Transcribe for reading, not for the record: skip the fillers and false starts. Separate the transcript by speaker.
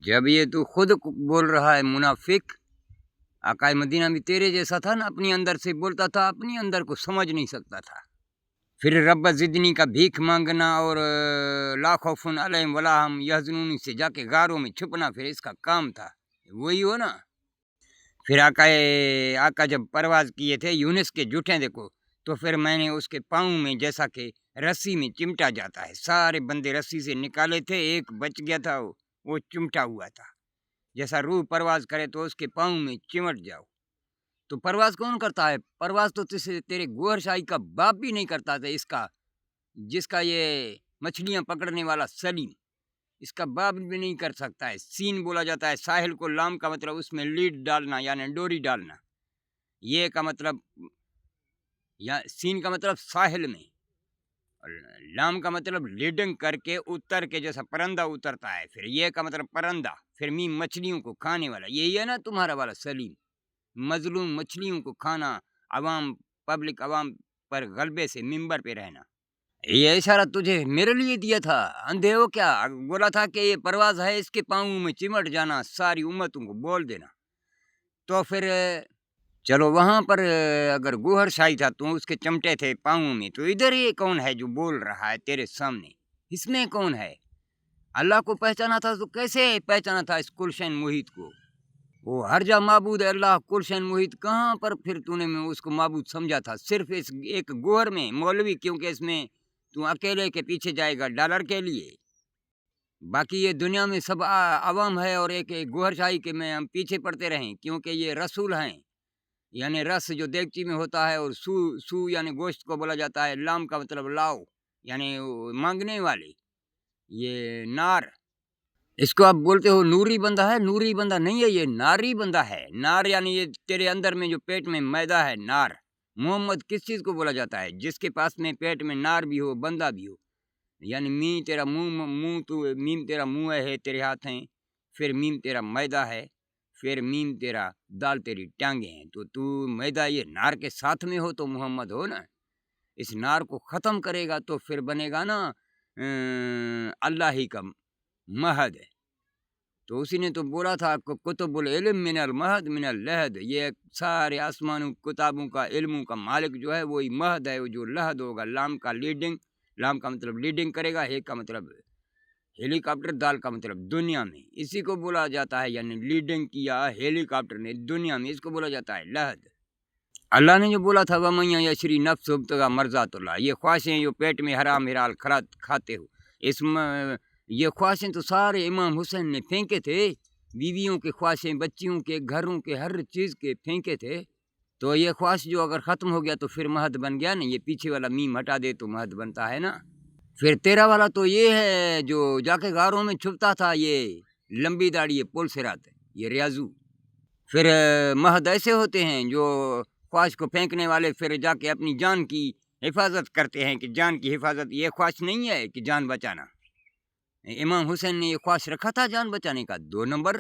Speaker 1: जब ये तू खुद बोल रहा है मुनाफिक, आकाए मदीना भी तेरे जैसा था ना, अपनी अंदर से बोलता था, अपनी अंदर को समझ नहीं सकता था। फिर रब्बा ज़िदनी का भीख मांगना और ला खौफुन अलैहिम वला हम यहज़नून से जाके गारों में छुपना, फिर इसका काम था। वही हो ना। फिर आका जब परवाज़ किए थे यूनुस के जूठे देखो, तो फिर मैंने उसके पाँव में जैसा कि रस्सी में चिमटा जाता है, सारे बंदे रस्सी से निकाले थे, एक बच गया था, वो चिमटा हुआ था। जैसा रूह परवाज़ करे तो उसके पाँव में चिमट जाओ। तो परवाज़ कौन करता है? परवाज़ तो तेरे गोहर शाही का बाप भी नहीं करता था, इसका जिसका ये मछलियाँ पकड़ने वाला सलीम, इसका बाप भी नहीं कर सकता है। सीन बोला जाता है साहिल को, लाम का मतलब उसमें लीड डालना यानी डोरी डालना, ये का मतलब, या सीन का मतलब साहिल में, और लाम का मतलब लीडिंग करके उतर के जैसा परंदा उतरता है, फिर ये का मतलब परंदा, फिर मीम मछलियों को खाने वाला, यही है ना तुम्हारा वाला सलीम, मजलूम मछलियों को खाना, अवाम पब्लिक अवाम पर गलबे से मिंबर पे रहना। ये इशारा तुझे मेरे लिए दिया था, अंधे हो क्या? बोला था कि ये परवाज़ है, इसके पाँव में चिमट जाना, सारी उम्मतों को बोल देना। तो फिर चलो वहाँ पर अगर गोहर शाही था तो उसके चमटे थे पाँव में, तो इधर ये कौन है जो बोल रहा है तेरे सामने? इसमें कौन है? अल्लाह को पहचाना था तो कैसे पहचाना था इस गुलशन मुहित को? वो हर जा माबूद है अल्लाह, गुलशन मुहित कहाँ पर फिर तूने में उसको माबूद समझा था? सिर्फ इस एक गोहर में मौलवी, क्योंकि इसमें तू अकेले के पीछे जाएगा डॉलर के लिए, बाकी ये दुनिया में सब अवाम है, और एक गोहर शाही के में हम पीछे पड़ते रहें, क्योंकि ये रसूल हैं। यानी रस जो देगची में होता है, और सू यानी गोश्त को बोला जाता है, लाम का मतलब लाओ यानी मांगने वाले, ये नार, इसको आप बोलते हो नूरी बंदा है, नूरी बंदा नहीं है, ये नारी बंदा है। नार यानी ये तेरे अंदर में जो पेट में मैदा है, नार। मोहम्मद किस चीज़ को बोला जाता है? जिसके पास में पेट में नार भी हो, बंदा भी हो। यानी मी तेरा मुंह तू, मीम तेरा मुंह है, तेरे हाथ हैं, फिर मीम तेरा मैदा है, फिर मीम तेरा दाल, तेरी टांगे हैं। तो तू मैदा ये नार के साथ में हो तो मोहम्मद हो ना। इस नार को ख़त्म करेगा तो फिर बनेगा ना अल्लाह ही का महद है। तो उसी ने तो बोला था कुतुबुल इल्म मिनल महद मिनल लहद, ये सारे आसमानों किताबों का, इल्मों का मालिक जो है वही महद है, वो जो लहद होगा। लाम का लीडिंग, लाम का मतलब लीडिंग करेगा, हे का मतलब हेलीकॉप्टर, दाल का मतलब दुनिया में, इसी को बोला जाता है। यानी लीडिंग किया हेलीकॉप्टर ने दुनिया में, इसको बोला जाता है लहद। अल्लाह ने जो बोला था वमैया यशरी नफ्स उब्तगा मर्ज़ातुल्लाह, ये ख्वाहिशें जो पेट में हराम हिलाल खाते हो, इसमें ये ख्वाहिशें तो सारे इमाम हुसैन ने फेंके थे, बीवियों के ख्वाहिशें, बच्चियों के, घरों के, हर चीज़ के फेंके थे। तो ये ख्वाहिश जो अगर ख़त्म हो गया तो फिर महद बन गया ना, ये पीछे वाला मीम हटा दे तो महद बनता है ना। फिर तेरा वाला तो ये है जो जाके गारों में छुपता था, ये लंबी दाढ़ी, ये पुल सिरात, ये रियाजू। फिर महद ऐसे होते हैं जो ख्वाहिश को फेंकने वाले फिर जाके अपनी जान की हिफाजत करते हैं, कि जान की हिफाजत, ये ख्वाहिश नहीं है कि जान बचाना। इमाम हुसैन ने ये ख्वाहिश रखा था जान बचाने का, 2 नंबर